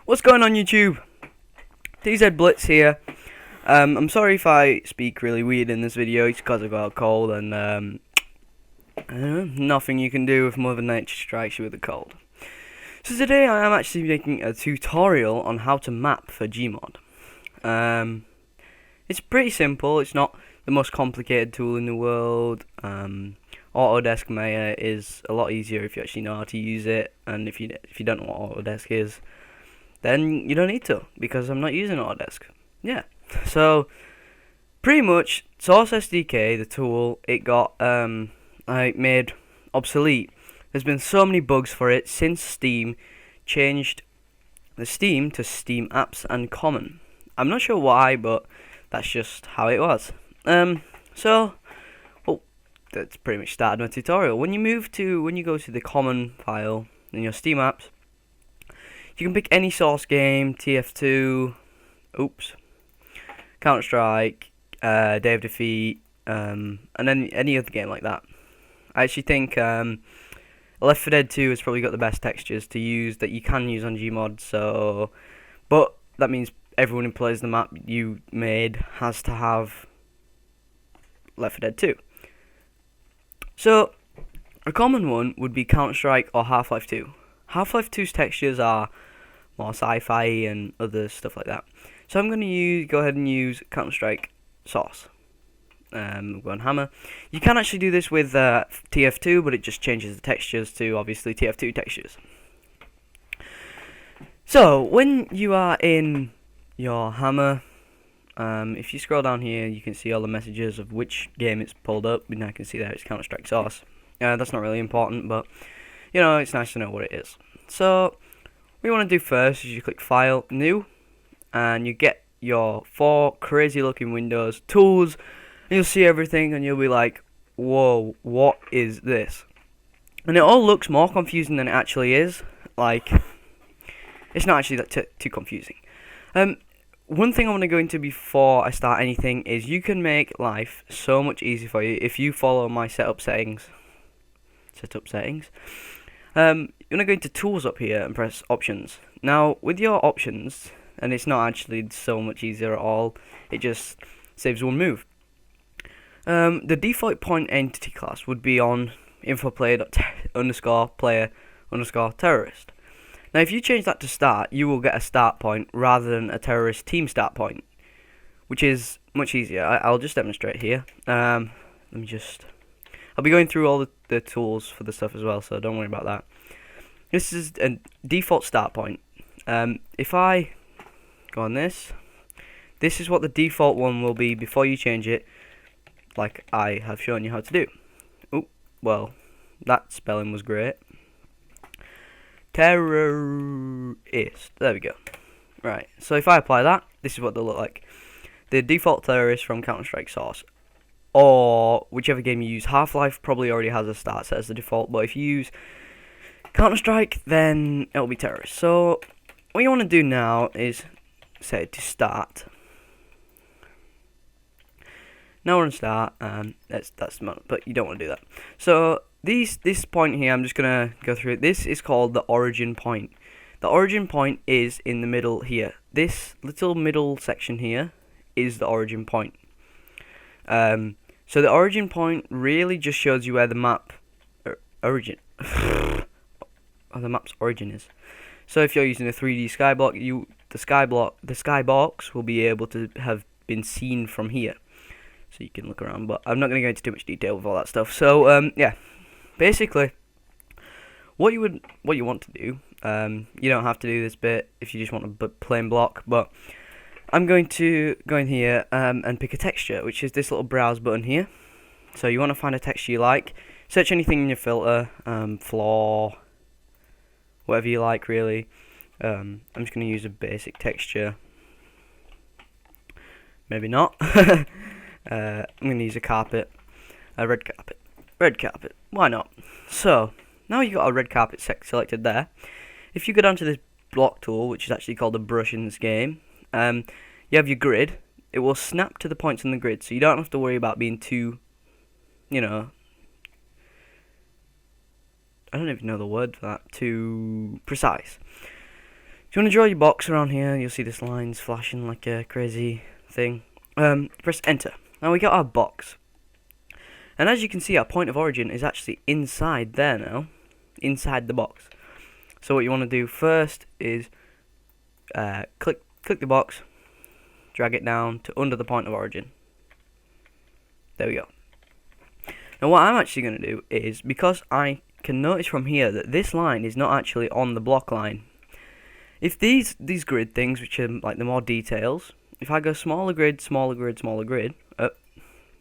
What's going on YouTube? DZ Blitz here. I'm sorry if I speak really weird in this video. It's because I've got a cold and nothing you can do if Mother Nature strikes you with a cold. So today I am actually making a tutorial on how to map for Gmod. It's pretty simple. It's not the most complicated tool in the world. Autodesk Maya is a lot easier if you actually know how to use it, and if you don't know what Autodesk is, then you don't need to, because I'm not using Autodesk. Yeah, so pretty much SourceSDK, the tool, it got made obsolete. There's been so many bugs for it since Steam changed the Steam to Steam Apps and Common. I'm not sure why, but that's just how it was. That's pretty much started my tutorial. When you go to the Common file in your Steam apps, you can pick any source game, TF2, Counter-Strike, Day of Defeat, and then any other game like that. I actually think Left 4 Dead 2 has probably got the best textures to use that you can use on Gmod. But that means everyone who plays the map you made has to have Left 4 Dead 2. So a common one would be Counter-Strike or Half-Life 2. Half-Life 2's textures are more sci-fi and other stuff like that. So I'm going to go ahead and use Counter-Strike source. Go on Hammer. You can actually do this with TF2, but it just changes the textures to obviously TF2 textures. So when you are in your Hammer, if you scroll down here, you can see all the messages of which game it's pulled up, and I can see that it's Counter-Strike source. That's not really important, but you know, it's nice to know what it is. So what you want to do first is you click File, New, and you get your 4 crazy looking windows, tools, and you'll see everything, and you'll be like, whoa, what is this? And it all looks more confusing than it actually is. Like, it's not actually that too confusing. One thing I want to go into before I start anything is you can make life so much easier for you if you follow my setup settings. You want to go into Tools up here and press Options. Now, with your options, and it's not actually so much easier at all, it just saves one move. The default point entity class would be on infoplayer_player_terrorist. Now, if you change that to start, you will get a start point rather than a terrorist team start point, which is much easier. I'll just demonstrate here. I'll be going through all the tools for the stuff as well, so don't worry about that. This is a default start point. If I go on this is what the default one will be before you change it, like I have shown you how to do. Oh, well, that spelling was great. Terrorist. There we go. Right, so if I apply that, this is what they'll look like. The default terrorist from Counter-Strike source, or whichever game you use. Half-Life probably already has a start set as the default, but if you use Counter-Strike, then it'll be terrorist. So what you want to do now is set it to start. Now we're on start, that's but you don't want to do that. So this point here, I'm just gonna go through it. This is called the origin point. The origin point is in the middle here. This little middle section here is the origin point. So the origin point really just shows you where the map origin the map's origin is. So if you're using a 3D skyblock, the skybox will be able to have been seen from here. So you can look around, but I'm not going to go into too much detail with all that stuff. So yeah, basically, what you want to do, you don't have to do this bit if you just want a plain block, but I'm going to go in here and pick a texture, which is this little browse button here. So you want to find a texture you like, search anything in your filter, floor, whatever you like really. I'm just going to use a basic texture. Maybe not. I'm going to use a red carpet, why not? So, now you've got a red carpet selected there. If you go down to this block tool, which is actually called a brush in this game, you have your grid. It will snap to the points on the grid, so you don't have to worry about being too, I don't even know the word for that, too precise. If you want to draw your box around here, you'll see this line's flashing like a crazy thing. Press enter. Now we got our box. And as you can see, our point of origin is actually inside there now. Inside the box. So what you want to do first is click the box, drag it down to under the point of origin. There we go. Now what I'm actually going to do is, because I can notice from here that this line is not actually on the block line. If these grid things, which are like the more details, if I go smaller grid, smaller grid, smaller grid,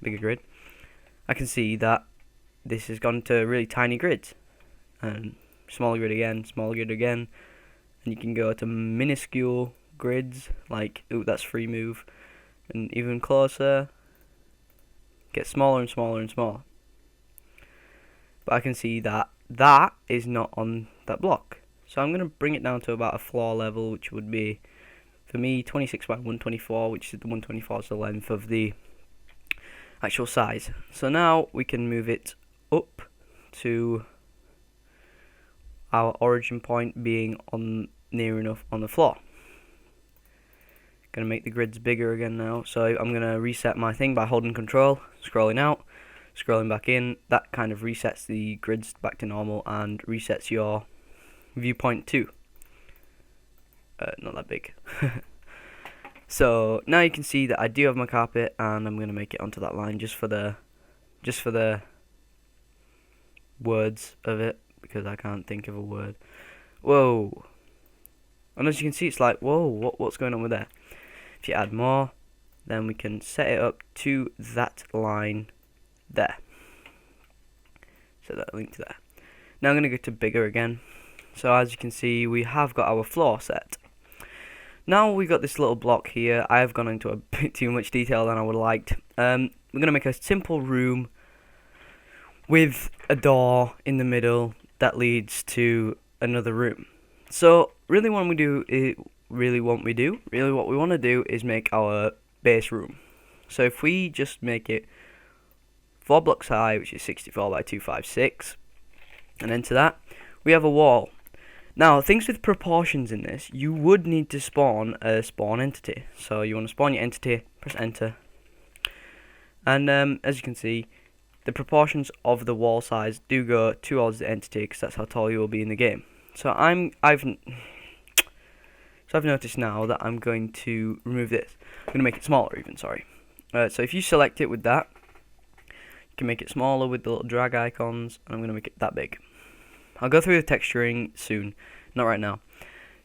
bigger grid, I can see that this has gone to really tiny grids. And smaller grid again, and you can go to minuscule grids, like, ooh, that's free move, and even closer, get smaller and smaller and smaller. But I can see that that is not on that block. So I'm going to bring it down to about a floor level, which would be, for me, 26 by 124, which is the 124 is the length of the actual size. So now we can move it up to our origin point being on near enough on the floor. Gonna make the grids bigger again now. So I'm gonna reset my thing by holding control, scrolling out, scrolling back in. That kind of resets the grids back to normal and resets your viewpoint too. Not that big. So now you can see that I do have my carpet, and I'm gonna make it onto that line just for the words of it, because I can't think of a word. Whoa. And as you can see, it's like, whoa, what's going on with that? If you add more, then we can set it up to that line there. So that link to there. Now I'm going to go to bigger again. So as you can see, we have got our floor set. Now we've got this little block here. I have gone into a bit too much detail than I would have liked. We're going to make a simple room with a door in the middle that leads to another room. So really what we want to do is make our base room. So if we just make it 4 blocks high, which is 64 by 256, and enter that, we have a wall. Now, things with proportions in this, you would need to spawn a spawn entity. So you want to spawn your entity, press enter, and as you can see, the proportions of the wall size do go towards the entity, because that's how tall you will be in the game. So I've noticed now that I'm going to remove this. I'm going to make it smaller even, sorry. So if you select it with that, you can make it smaller with the little drag icons, and I'm going to make it that big. I'll go through the texturing soon, not right now.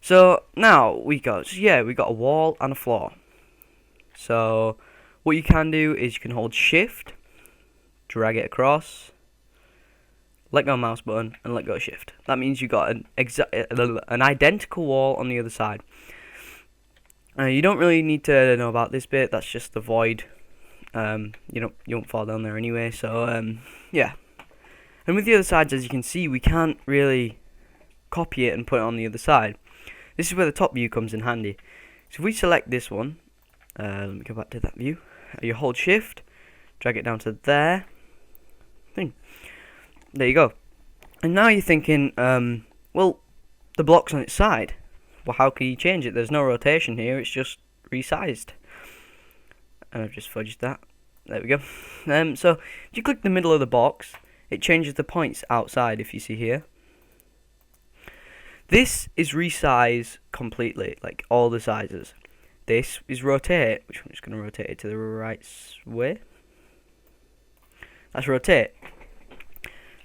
So now we got a wall and a floor. So what you can do is you can hold shift, drag it across, let go mouse button, and let go shift. That means you got an identical wall on the other side. You don't really need to know about this bit. That's just the void. You won't fall down there anyway. So yeah. And with the other sides, as you can see, we can't really copy it and put it on the other side. This is where the top view comes in handy. So if we select this one, let me go back to that view. You hold shift, drag it down to there. There you go. And now you're thinking, well, the block's on its side. Well, how can you change it? There's no rotation here, it's just resized. And I've just fudged that. There we go. So, if you click the middle of the box, it changes the points outside, if you see here. This is resize completely, like all the sizes. This is rotate, which I'm just going to rotate it to the right way. That's rotate.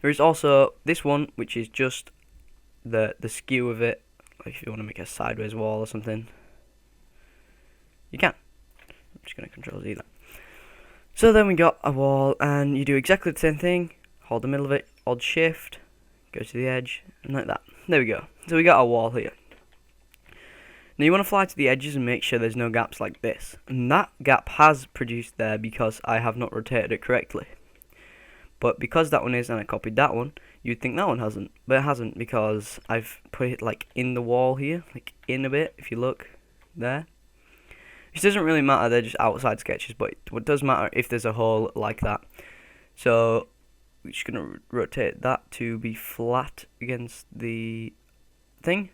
There is also this one, which is just the skew of it. Like if you want to make a sideways wall or something, you can. I'm just going to Control Z that. So then we got a wall, and you do exactly the same thing. Hold the middle of it, hold shift, go to the edge, and like that. There we go. So we got our wall here. Now you want to fly to the edges and make sure there's no gaps like this. And that gap has produced there because I have not rotated it correctly. But because that one is, and I copied that one, you'd think that one hasn't. But it hasn't, because I've put it like in the wall here, like in a bit, if you look there. Which doesn't really matter, they're just outside sketches, but what does matter if there's a hole like that. So we're just going to rotate that to be flat against the thing.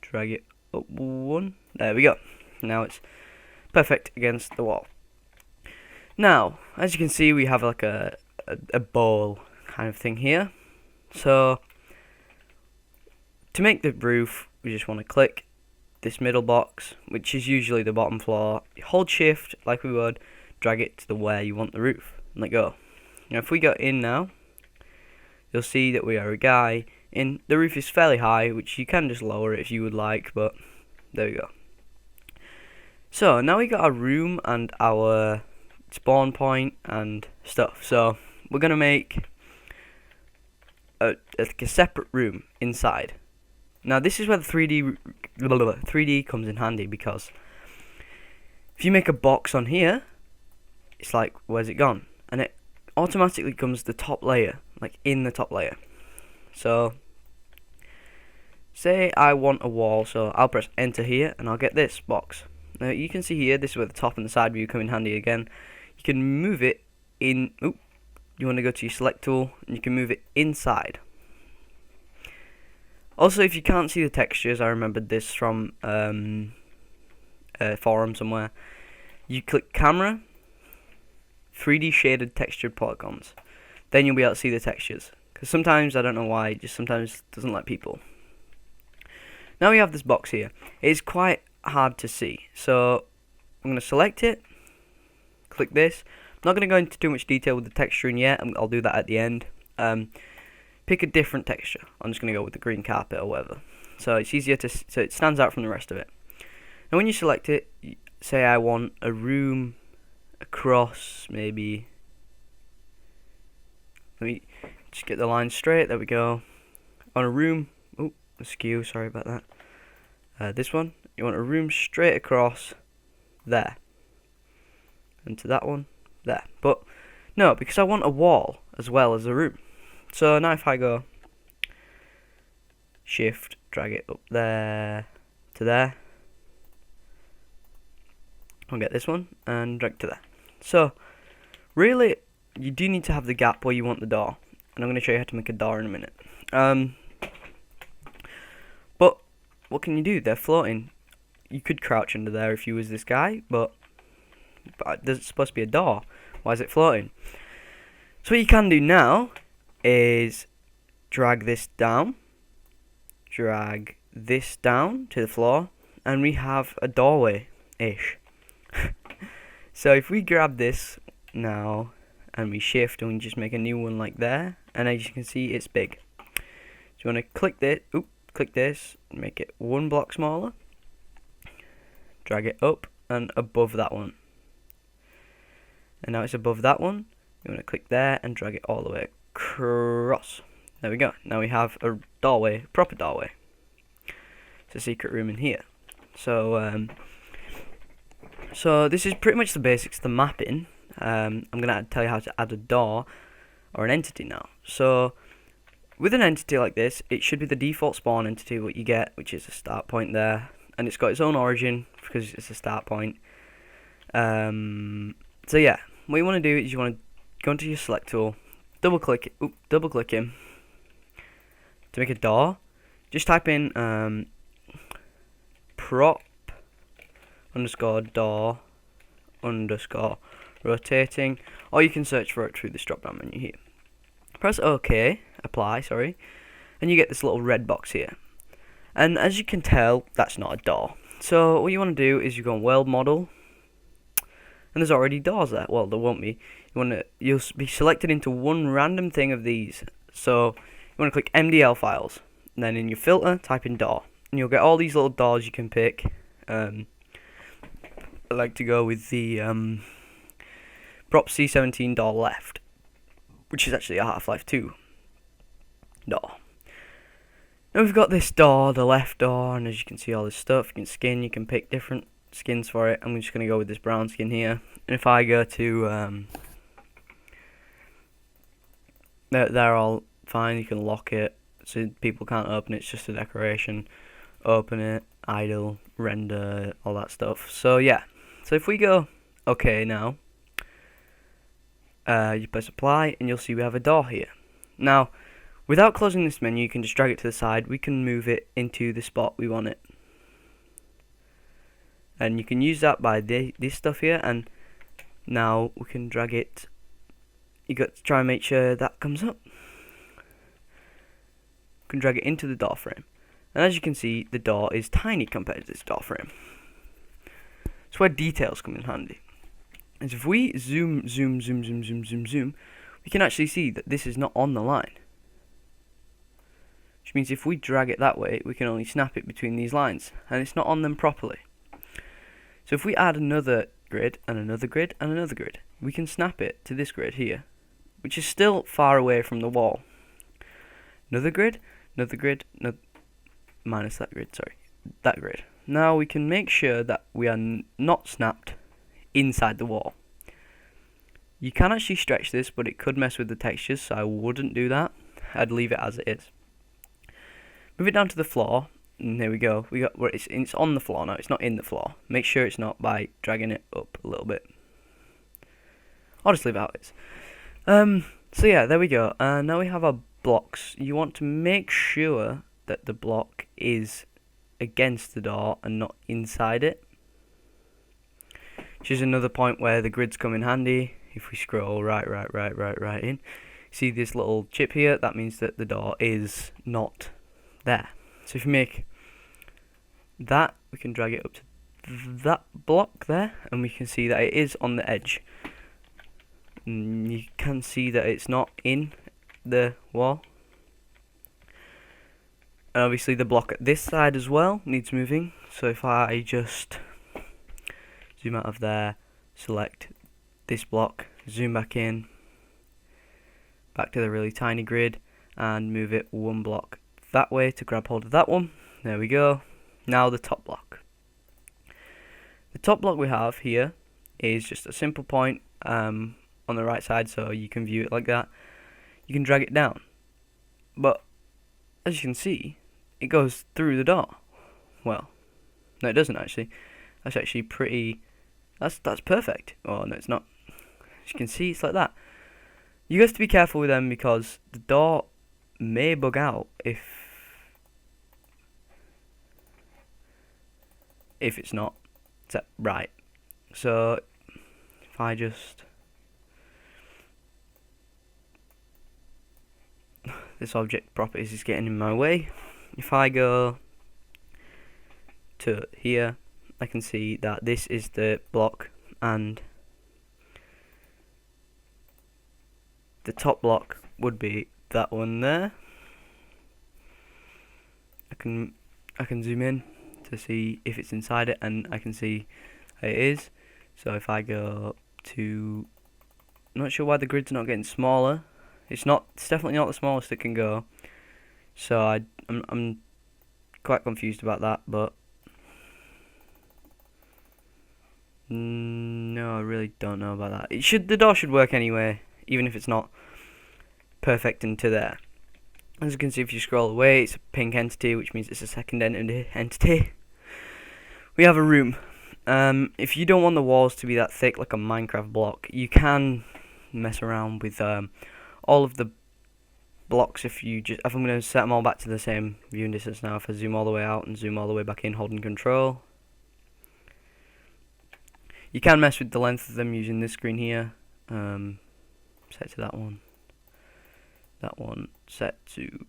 Drag it up one. There we go. Now it's perfect against the wall. Now, as you can see, we have like a bowl kind of thing here. So to make the roof, we just want to click this middle box, which is usually the bottom floor. You hold shift like we would, drag it to the where you want the roof, and let go. Now if we go in now, you'll see that we are a guy in. The roof is fairly high, which you can just lower it if you would like, but there we go. So now we got our room and our spawn point and stuff. So we're gonna make a separate room inside. Now this is where the 3D comes in handy, because if you make a box on here, it's like, where's it gone? And it automatically comes the top layer, like in the top layer. So say I want a wall, so I'll press enter here and I'll get this box. Now you can see here, this is where the top and the side view come in handy again. You can move it in, you want to go to your select tool and you can move it inside. Also, if you can't see the textures, I remembered this from a forum somewhere. You click camera, 3D shaded textured polygons. Then you'll be able to see the textures. Because sometimes, I don't know why, it just sometimes doesn't let people. Now we have this box here. It's quite hard to see. So I'm going to select it, click this. I'm not going to go into too much detail with the texturing yet. I'll do that at the end. Pick a different texture. I'm just going to go with the green carpet or whatever. So it's easier to, so it stands out from the rest of it. Now when you select it, say I want a room across, maybe, let me just get the line straight, there we go. On a room, askew, sorry about that. This one, you want a room straight across there. And to that one, there. But no, because I want a wall as well as a room. So now if I go shift, drag it up there to there, I'll get this one and drag to there. So really you do need to have the gap where you want the door, and I'm going to show you how to make a door in a minute. But what can you do? They're floating. You could crouch under there if you was this guy, but there's supposed to be a door. Why is it floating? So what you can do now is drag this down to the floor, and we have a doorway-ish. So if we grab this now and we shift and we just make a new one like there, and as you can see it's big. So you want to click this, make it one block smaller, drag it up and above that one, and now it's above that one. You want to click there and drag it all the way across. There we go. Now we have a doorway, proper doorway. It's a secret room in here. So so this is pretty much the basics of the mapping. I'm gonna tell you how to add a door or an entity now. So with an entity like this, it should be the default spawn entity what you get, which is a start point there, and it's got its own origin because it's a start point. So yeah, what you want to do is you want to go into your select tool, double click him to make a door. Just type in prop underscore door underscore rotating, or you can search for it through this drop down menu here. Press OK, apply, sorry, and you get this little red box here. And as you can tell, that's not a door. So what you want to do is you go on world model, and there's already doors there. Well, there won't be. You'll be selected into one random thing of these. So you want to click MDL files, and then in your filter type in door, and you'll get all these little doors you can pick. I like to go with the prop C17 door left, which is actually a Half-Life 2 door. Now we've got this door, the left door, and as you can see all this stuff, you can skin, you can pick different skins for it. I'm just going to go with this brown skin here, and if I go to they're all fine, you can lock it so people can't open it, it's just a decoration. Open it, idle, render, all that stuff. So yeah, so if we go OK now, you press apply and you'll see we have a door here. Now without closing this menu, you can just drag it to the side. We can move it into the spot we want it. and you can use that by this stuff here, and now we can drag it. You got to try and make sure that comes up. You can drag it into the door frame, and as you can see, the door is tiny compared to this door frame. That's where details come in handy. And if we zoom, we can actually see that this is not on the line. Which means if we drag it that way, we can only snap it between these lines, and it's not on them properly. So if we add another grid, and another grid, and another grid, we can snap it to this grid here, which is still far away from the wall. Another grid, minus that grid, sorry, that grid. Now we can make sure that we are not snapped inside the wall. You can actually stretch this, but it could mess with the textures, so I wouldn't do that. I'd leave it as it is. Move it down to the floor, and there we go. We got where it's on the floor now. It's not in the floor. Make sure it's not by dragging it up a little bit. I'll just leave it how it is. So yeah, there we go. Now we have our blocks. You want to make sure that the block is against the door and not inside it, which is another point where the grids come in handy. If we scroll right in, see this little chip here, that means that the door is not there. So if you make that, we can drag it up to that block there, and we can see that it is on the edge. And you can see that it's not in the wall. And obviously the block at this side as well needs moving. So if I just zoom out of there, select this block, zoom back in, back to the really tiny grid, and move it one block that way to grab hold of that one. There we go. Now the top block. The top block we have here is just a simple point on the right side, so you can view it like that. You can drag it down, but as you can see, it goes through the door. Well, no, it doesn't actually. That's actually pretty. That's perfect. Oh no, it's not. As you can see, it's like that. You have to be careful with them because the door may bug out if it's not set right. So if I just this object properties is getting in my way. If I go to here, I can see that this is the block and the top block would be that one there. I can zoom in to see if it's inside it, and I can see it is. So if I go to, I'm not sure why the grid's not getting smaller. It's definitely not the smallest it can go. So I'm quite confused about that, but no, I really don't know about that. The door should work anyway, even if it's not perfect into there. As you can see, if you scroll away, it's a pink entity, which means it's a second entity. We have a room. If you don't want the walls to be that thick like a Minecraft block, you can mess around with all of the blocks. If I'm going to set them all back to the same viewing distance now, if I zoom all the way out and zoom all the way back in, holding control, you can mess with the length of them using this screen here. Set to that one. That one set to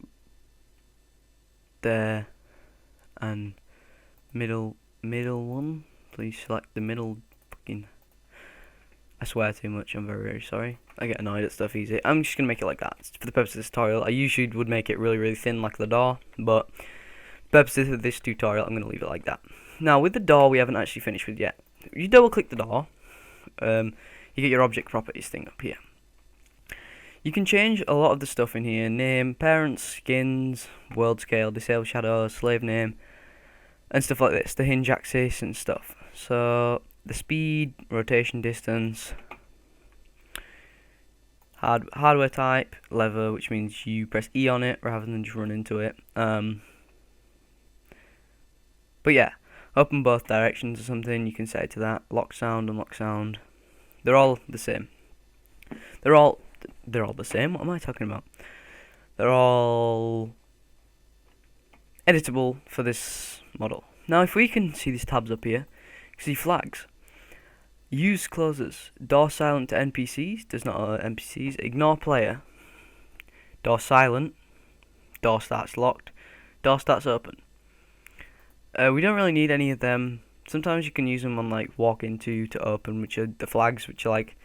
there, and middle one. Please select the middle. Fucking, I swear too much. I'm very sorry. I get annoyed at stuff easy. I'm just gonna make it like that for the purpose of this tutorial. I usually would make it really thin like the door, but for the purposes of this tutorial, I'm gonna leave it like that. Now with the door, we haven't actually finished with yet. You double click the door, you get your object properties thing up here. You can change a lot of the stuff in here: name, parents, skins, world scale, disable shadow, slave name, and stuff like this. The hinge axis and stuff. So the speed, rotation distance, hardware type, lever, which means you press E on it rather than just run into it. But yeah, open both directions or something. You can set it to that. Lock sound, unlock sound. They're all the same. They're all the same. What am I talking about? They're all editable for this model. Now if we can see these tabs up here, See flags. Use closes. Door silent to NPCs. Does not allow NPCs. Ignore player. Door silent. Door starts locked. Door starts open. We don't really need any of them. Sometimes you can use them on like walk into to open, which are the flags, which are like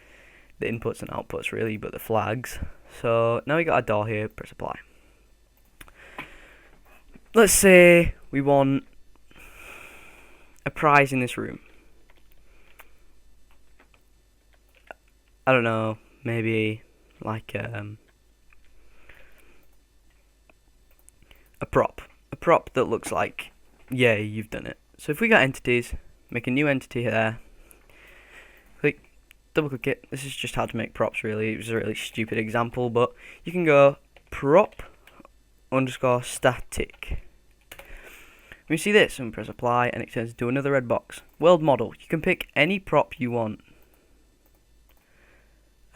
the inputs and outputs really, but the flags. So now we got a door here. Press apply. Let's say we want a prize in this room. I don't know, maybe like a prop that looks like, yeah, you've done it. So if we got entities, make a new entity here, click, double click it. This is just how to make props really. It was a really stupid example, but you can go prop underscore static. When you see this, and press apply, and it turns into another red box. World model. You can pick any prop you want.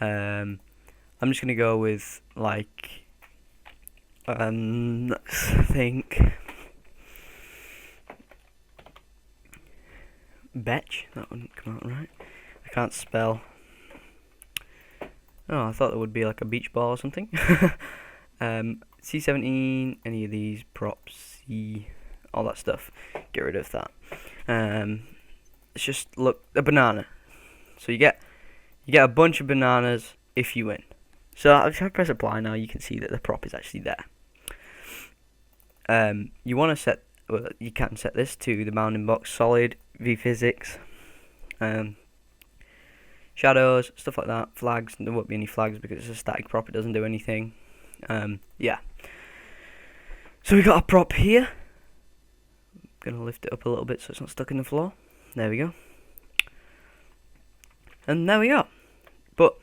I'm just gonna go with like let's think Betch. That wouldn't come out right. I can't spell. Oh, I thought there would be like a beach ball or something. C17, any of these props, C, all that stuff. Get rid of that. It's just look a banana. So you get a bunch of bananas if you win. So if I press apply now, you can see that the prop is actually there. You want to set, well, you can set this to the bounding box, solid, vphysics, shadows, stuff like that, flags. There won't be any flags because it's a static prop, it doesn't do anything. Yeah. So we got a prop here. I'm gonna lift it up a little bit so it's not stuck in the floor. There we go. And there we are. But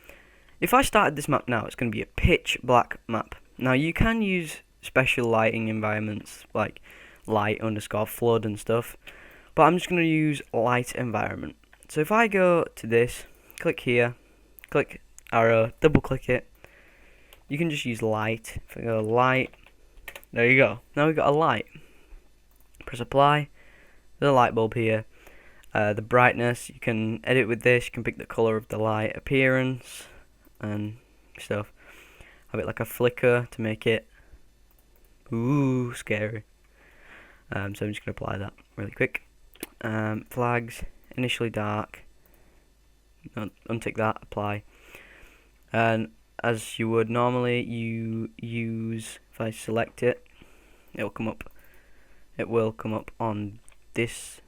if I started this map now, it's going to be a pitch black map. Now you can use special lighting environments like light underscore flood and stuff, but I'm just going to use light environment. So if I go to this, click here, click arrow, double click it, you can just use light. If I go light, there you go. Now we've got a light. Press apply. There's a light bulb here. The brightness, you can edit with this, you can pick the colour of the light, appearance and stuff. Have it like a flicker to make it ooh scary. So I'm just going to apply that really quick. Flags, initially dark, untick that, apply. And as you would normally, you use, if I select it, it will come up on this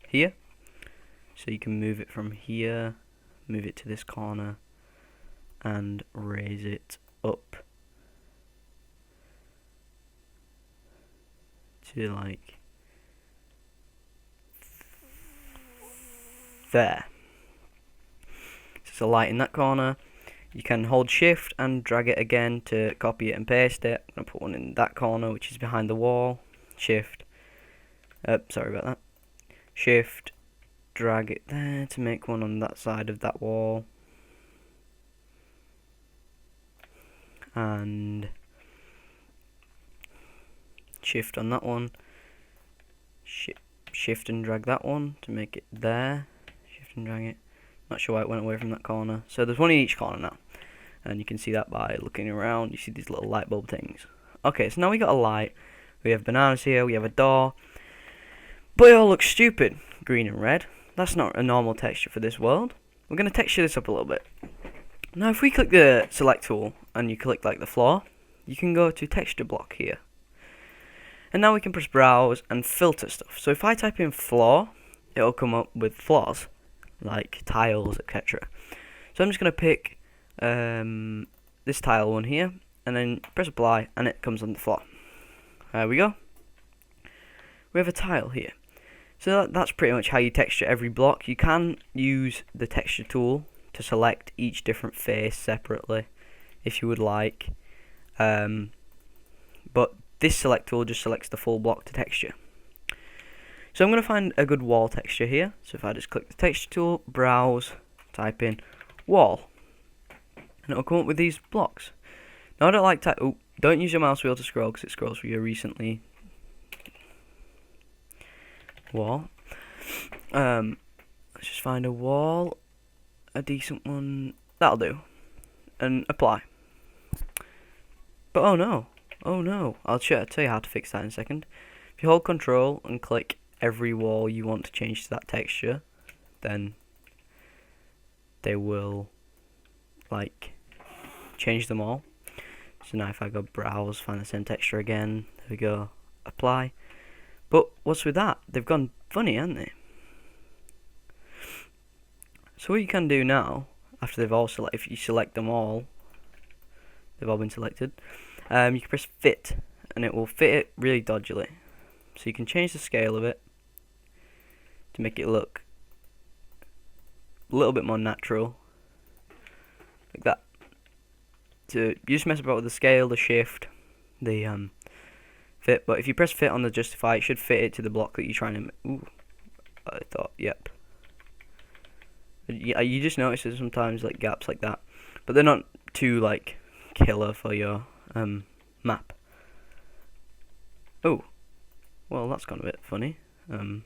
here, so you can move it from here, move it to this corner and raise it up to like there. So it's a light in that corner. You can hold shift and drag it again to copy it and paste it. I'm going to put one in that corner which is behind the wall. Shift, sorry about that. Shift, drag it there to make one on that side of that wall, and shift on that one, shift and drag that one to make it there, shift and drag it. Not sure why it went away from that corner. So there's one in each corner now, and you can see that by looking around. You see these little light bulb things. Okay, so now we got a light, we have bananas here, we have a door. But it all looks stupid, green and red. That's not a normal texture for this world. We're going to texture this up a little bit. Now if we click the select tool and you click like the floor, you can go to texture block here. And now we can press browse and filter stuff. So if I type in floor, it'll come up with floors, like tiles, etc. So I'm just going to pick this tile one here, and then press apply, and it comes on the floor. There we go. We have a tile here. So that's pretty much how you texture every block. You can use the texture tool to select each different face separately if you would like. But this select tool just selects the full block to texture. So I'm going to find a good wall texture here. So if I just click the texture tool, browse, type in wall, and it'll come up with these blocks. Now I don't like don't use your mouse wheel to scroll because it scrolls for you recently. Wall. Let's just find a wall, a decent one. That'll do, and apply. But oh no, I'll tell you how to fix that in a second. If you hold Control and click every wall you want to change to that texture, then they will like change them all. So now if I go browse, find the same texture again, there we go, apply. But what's with that? They've gone funny, haven't they? So what you can do now, after they've all selected, if you select them all, they've all been selected, you can press fit, and it will fit it really dodgily. So you can change the scale of it to make it look a little bit more natural, like that. So you just mess about with the scale, the shift, the fit. But if you press fit on the justify, it should fit it to the block that you're trying to. Ooh, I thought, yep. Yeah, you just notice there's sometimes like gaps like that, but they're not too like killer for your map. Oh, well that's gone a bit funny. There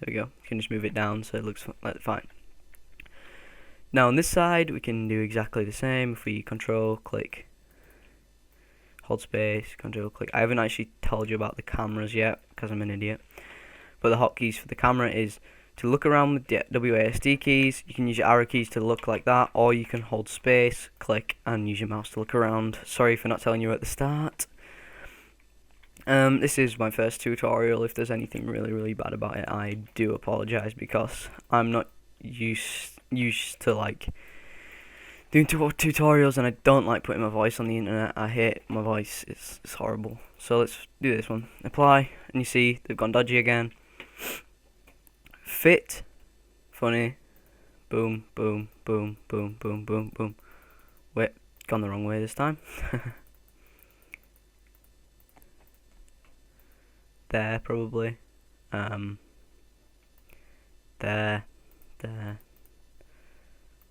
we go. You can just move it down so it looks like fine. Now on this side we can do exactly the same. If we control click, hold space, control click. I haven't actually told you about the cameras yet because I'm an idiot. But the hotkeys for the camera is to look around with the WASD keys. You can use your arrow keys to look like that, or you can hold space, click, and use your mouse to look around. Sorry for not telling you at the start. This is my first tutorial. If there's anything really bad about it, I do apologize because I'm not used to like doing tutorials, and I don't like putting my voice on the internet. I hate my voice. It's horrible. So let's do this one. Apply, and you see they've gone dodgy again. Fit, funny, boom, boom, boom, boom, boom, boom, boom. Wait, gone the wrong way this time. There, probably. There.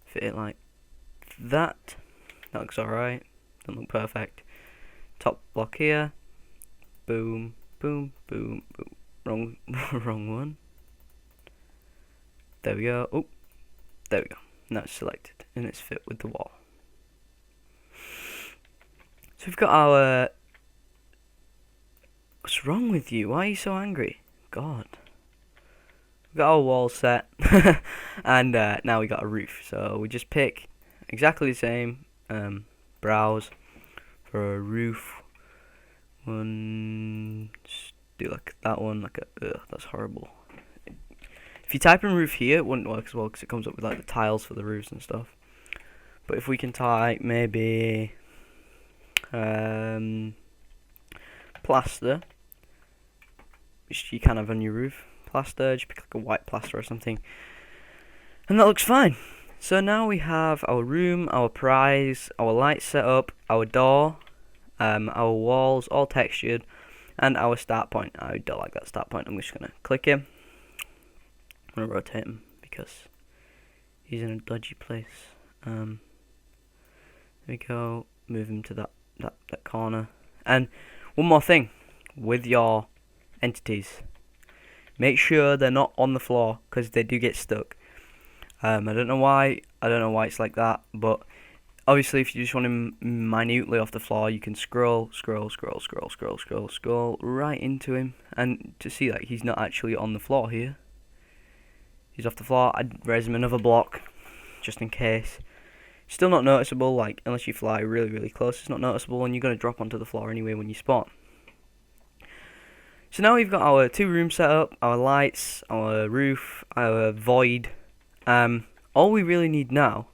Fit it like that. That looks alright. Doesn't look perfect. Top block here. Boom, boom, boom, boom. Wrong one. There we go. Oh, there we go. Now it's selected and it's fit with the wall. So we've got our. What's wrong with you? Why are you so angry? God. We've got our wall set, and now we got a roof. So we just pick exactly the same. Browse for a roof. One. Just do like that one. Like a. Ugh, that's horrible. If you type in roof here, it wouldn't work as well because it comes up with like the tiles for the roofs and stuff. But if we can type maybe plaster, which you can have on your roof, plaster, just pick like a white plaster or something, and that looks fine. So now we have our room, our prize, our light setup, our door, our walls all textured, and our start point. I don't like that start point. I'm just gonna click him. I'm gonna rotate him because he's in a dodgy place. There we go. Move him to that corner. And one more thing with your entities, make sure they're not on the floor because they do get stuck. I don't know why it's like that, but obviously if you just want him minutely off the floor, you can scroll right into him, and to see that he's not actually on the floor here. He's off the floor. I'd raise him another block just in case. Still not noticeable, like unless you fly really close, it's not noticeable, and you're going to drop onto the floor anyway when you spawn. So now we've got our 2 rooms set up, our lights, our roof, our void. All we really need now,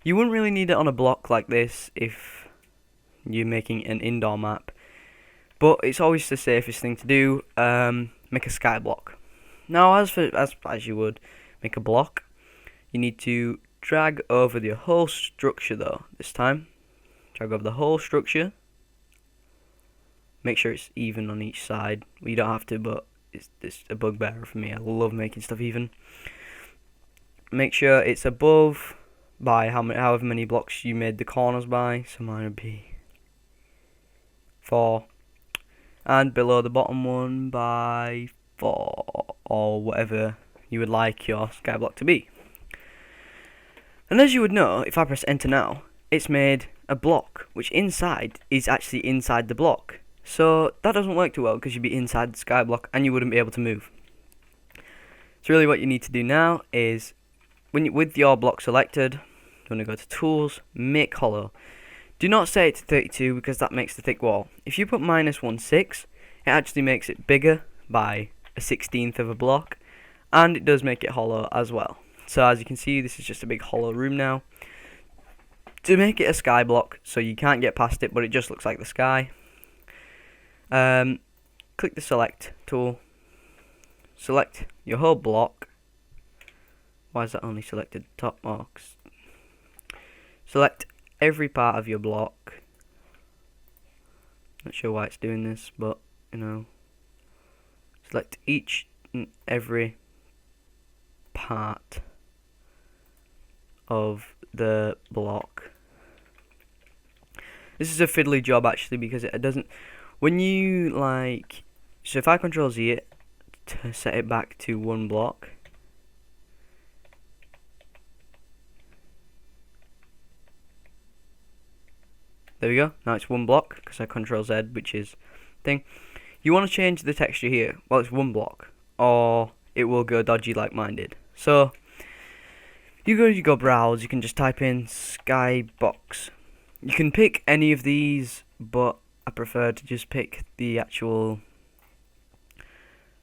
you wouldn't really need it on a block like this if you're making an indoor map, but it's always the safest thing to do. Make a sky block. Now as you would make a block, you need to drag over the whole structure though, this time. Drag over the whole structure. Make sure it's even on each side. Well, you don't have to, but it's a bugbear for me. I love making stuff even. Make sure it's above by however many blocks you made the corners by. So mine would be 4. And below the bottom one by 4. or whatever you would like your skyblock to be. And as you would know, if I press enter now, it's made a block, which inside is actually inside the block. So that doesn't work too well because you'd be inside the skyblock and you wouldn't be able to move. So really what you need to do now is, with your block selected, you want to go to tools, make hollow. Do not set it to 32 because that makes the thick wall. If you put -1.6, it actually makes it bigger by a 1/16 of a block, and it does make it hollow as well. So as you can see, this is just a big hollow room now. To make it a sky block, so you can't get past it, but it just looks like the sky, click the select tool, select your whole block. Why is that only selected top box? Select every part of your block. Not sure why it's doing this, but you know, select each and every part of the block. This is a fiddly job actually because it doesn't, when you like, so if I control Z it to set it back to one block, there we go, now it's one block because I control Z, which is thing. You want to change the texture here, well it's one block, or it will go dodgy like mine did. So you go browse, you can just type in skybox. You can pick any of these, but I prefer to just pick the actual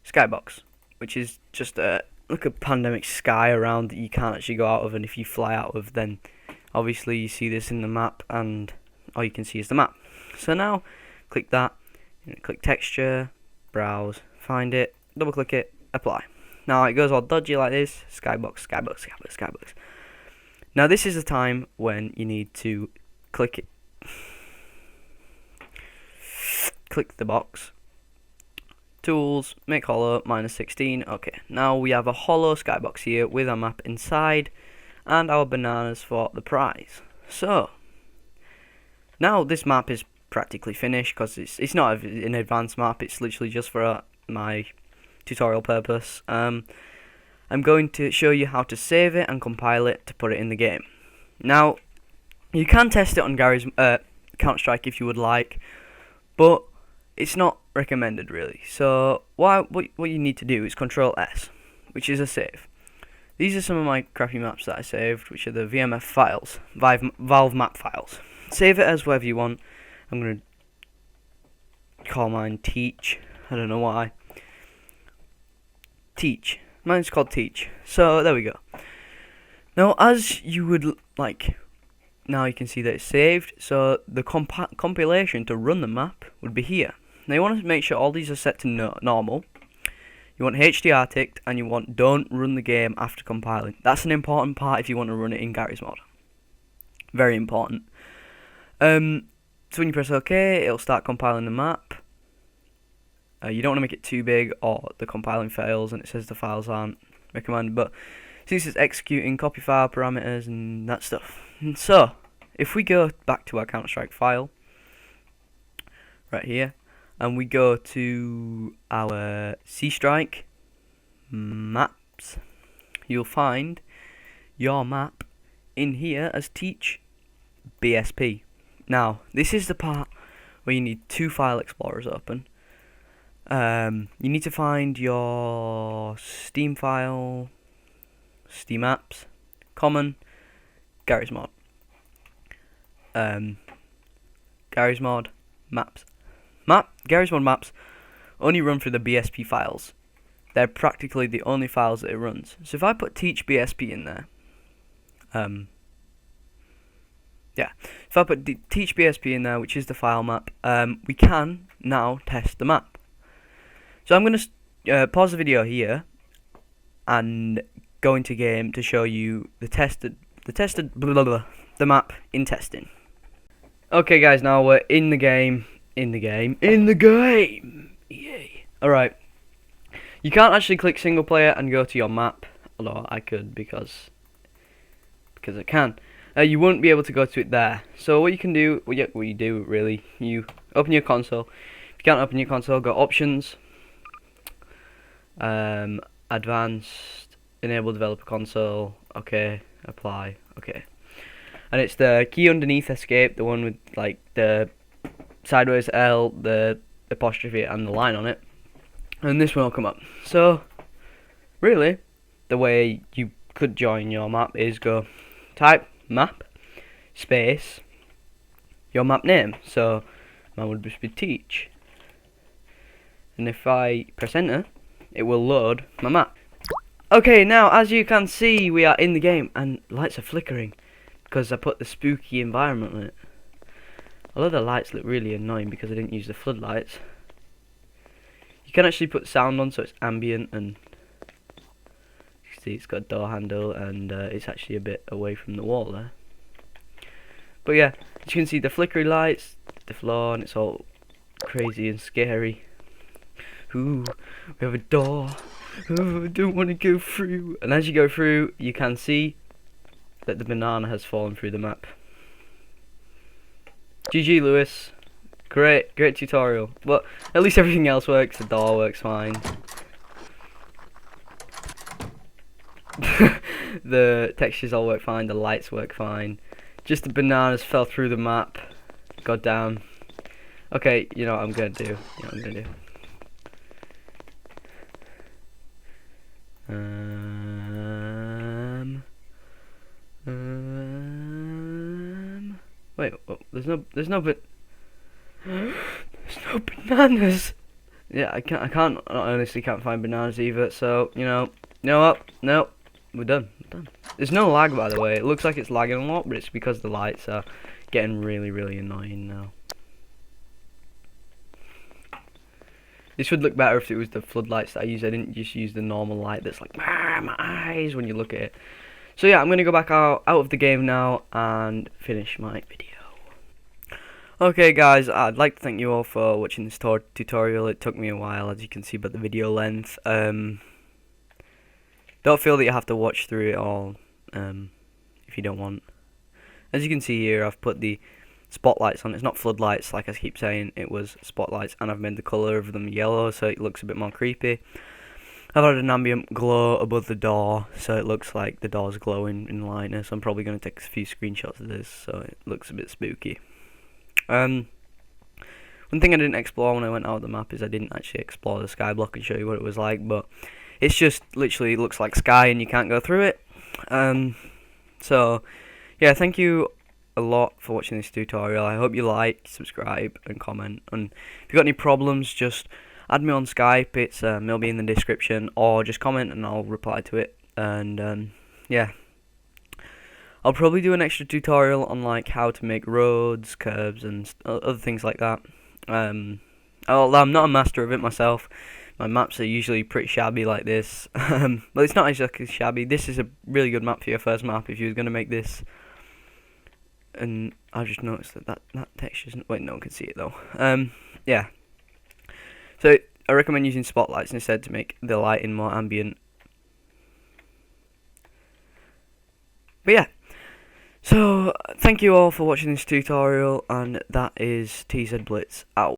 skybox, which is just like a pandemic sky around that you can't actually go out of, and if you fly out of, then obviously you see this in the map and all you can see is the map. So now click that, click texture, browse, find it, double click it, apply. Now it goes all dodgy like this, skybox, skybox, skybox, skybox. Now this is the time when you need to click it, click the box, tools, make hollow, -16. Okay, now we have a hollow skybox here with our map inside and our bananas for the prize. So now this map is practically finished because it's not an advanced map, it's literally just for my tutorial purpose. I'm going to show you how to save it and compile it to put it in the game. Now you can test it on Gary's Counter-Strike if you would like, but it's not recommended really. So what you need to do is Control S, which is a save. These are some of my crappy maps that I saved, which are the VMF files, Valve map files. Save it as whatever you want. I'm going to call mine Teach. I don't know why. Teach. Mine's called Teach. So there we go. Now as you would like, now you can see that it's saved. So the compilation to run the map would be here. Now you want to make sure all these are set to normal. You want HDR ticked, and you want don't run the game after compiling. That's an important part if you want to run it in Gary's mod. Very important. So when you press OK, it'll start compiling the map. You don't want to make it too big or the compiling fails and it says the files aren't recommended, but since it's executing, copy file parameters and that stuff. And so if we go back to our Counter-Strike file right here and we go to our C-Strike maps, you'll find your map in here as Teach BSP. Now this is the part where you need two file explorers open. You need to find your Steam file, Steam apps, common, Gary's mod, Gary's mod maps. Gary's mod maps only run through the BSP files. They're practically the only files that it runs. So if I put Teach BSP in there, if I put Teach BSP in there, which is the file map, we can now test the map. So I'm going to pause the video here and go into game to show you the map in testing. Okay guys, now we're in the game. Yay. Alright. You can't actually click single player and go to your map, although I could because I can. You won't be able to go to it there. So what you can do, what you do really, you open your console. If you can't open your console, go options. advanced, enable developer console, okay, apply, okay. And it's the key underneath escape, the one with like the sideways L, the apostrophe and the line on it. And this one will come up. So really, the way you could join your map is go type map space your map name. So mine would just be teach. And if I press enter, it will load my map. Okay, now as you can see, we are in the game and lights are flickering because I put the spooky environment on it. Although the lights look really annoying because I didn't use the floodlights. You can actually put sound on so it's ambient, and you see it's got a door handle and it's actually a bit away from the wall there. But yeah, as you can see the flickery lights, the floor, and it's all crazy and scary. Ooh, we have a door. Oh, I don't want to go through. And as you go through, you can see that the banana has fallen through the map. GG, Lewis. Great tutorial. But at least everything else works. The door works fine. The textures all work fine. The lights work fine. Just the bananas fell through the map. God damn. Okay, you know what I'm gonna do. Wait, there's no bananas. Yeah, I honestly can't find bananas either. So you know what? No, we're done. There's no lag, by the way. It looks like it's lagging a lot, but it's because the lights are getting really annoying now. This would look better if it was the floodlights that I use. I didn't just use the normal light that's like my eyes when you look at it. So yeah, I'm gonna go back out of the game now and finish my video. Okay guys, I'd like to thank you all for watching this tutorial. It took me a while, as you can see by the video length. Don't feel that you have to watch through it all if you don't want. As you can see here, I've put the spotlights on. It's not floodlights like I keep saying, it was spotlights, and I've made the colour of them yellow so it looks a bit more creepy. I've added an ambient glow above the door so it looks like the door's glowing in lightness. I'm probably going to take a few screenshots of this so it looks a bit spooky. One thing I didn't explore when I went out of the map is I didn't actually explore the sky block and show you what it was like, but it's just literally looks like sky and you can't go through it. So yeah, thank you a lot for watching this tutorial. I hope you like, subscribe and comment, and if you got any problems just add me on Skype. It's it'll be in the description, or just comment and I'll reply to it. And yeah, I'll probably do an extra tutorial on like how to make roads, curbs and other things like that. Although I'm not a master of it myself, my maps are usually pretty shabby like this. But it's not exactly shabby. This is a really good map for your first map if you were going to make this. And I just noticed that texture isn't... Wait, no one can see it though. Yeah. So I recommend using spotlights instead to make the lighting more ambient. But yeah. So thank you all for watching this tutorial, and that is TZ Blitz out.